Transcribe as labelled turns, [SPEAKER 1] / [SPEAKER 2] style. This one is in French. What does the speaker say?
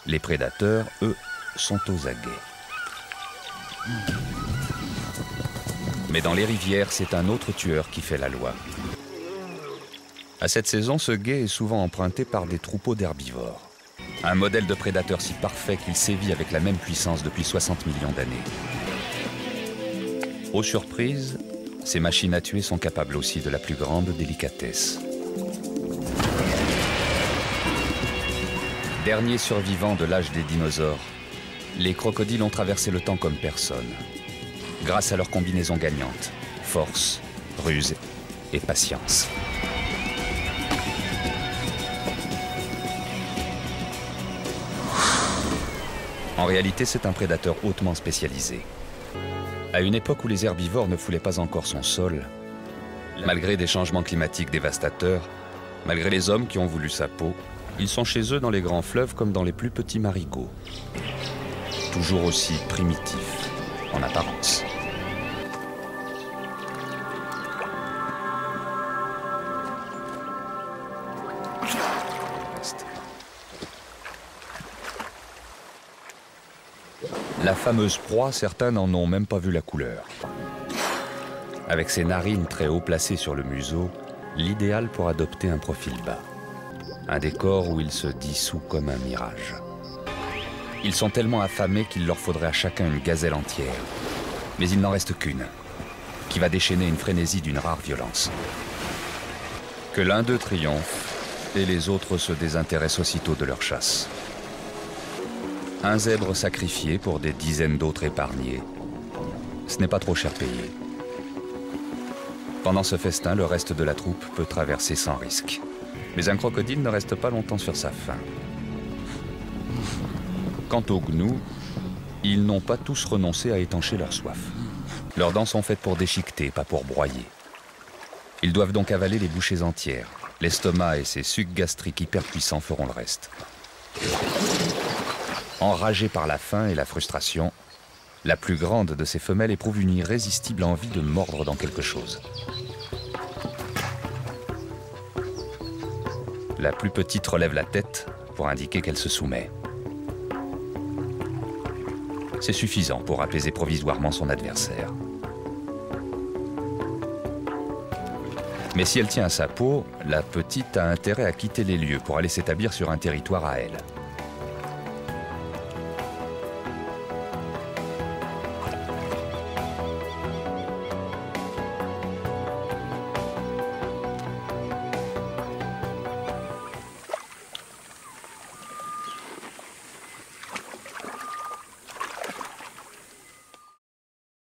[SPEAKER 1] Les prédateurs, eux, sont aux aguets. Mais dans les rivières, c'est un autre tueur qui fait la loi. À cette saison, ce gué est souvent emprunté par des troupeaux d'herbivores. Un modèle de prédateur si parfait qu'il sévit avec la même puissance depuis 60 millions d'années. Aux surprises, ces machines à tuer sont capables aussi de la plus grande délicatesse. Derniers survivants de l'âge des dinosaures, les crocodiles ont traversé le temps comme personne, grâce à leur combinaison gagnante, force, ruse et patience. En réalité, c'est un prédateur hautement spécialisé. À une époque où les herbivores ne foulaient pas encore son sol, malgré des changements climatiques dévastateurs, malgré les hommes qui ont voulu sa peau, ils sont chez eux dans les grands fleuves comme dans les plus petits marigots. Toujours aussi primitifs, en apparence. La fameuse proie, certains n'en ont même pas vu la couleur. Avec ses narines très haut placées sur le museau, l'idéal pour adopter un profil bas. Un décor où il se dissout comme un mirage. Ils sont tellement affamés qu'il leur faudrait à chacun une gazelle entière. Mais il n'en reste qu'une, qui va déchaîner une frénésie d'une rare violence. Que l'un d'eux triomphe, et les autres se désintéressent aussitôt de leur chasse. Un zèbre sacrifié pour des dizaines d'autres épargnés. Ce n'est pas trop cher payé. Pendant ce festin, le reste de la troupe peut traverser sans risque. Mais un crocodile ne reste pas longtemps sur sa faim. Quant aux gnous, ils n'ont pas tous renoncé à étancher leur soif. Leurs dents sont faites pour déchiqueter, pas pour broyer. Ils doivent donc avaler les bouchées entières. L'estomac et ses sucs gastriques hyper puissants feront le reste. Enragée par la faim et la frustration, la plus grande de ces femelles éprouve une irrésistible envie de mordre dans quelque chose. La plus petite relève la tête pour indiquer qu'elle se soumet. C'est suffisant pour apaiser provisoirement son adversaire. Mais si elle tient à sa peau, la petite a intérêt à quitter les lieux pour aller s'établir sur un territoire à elle.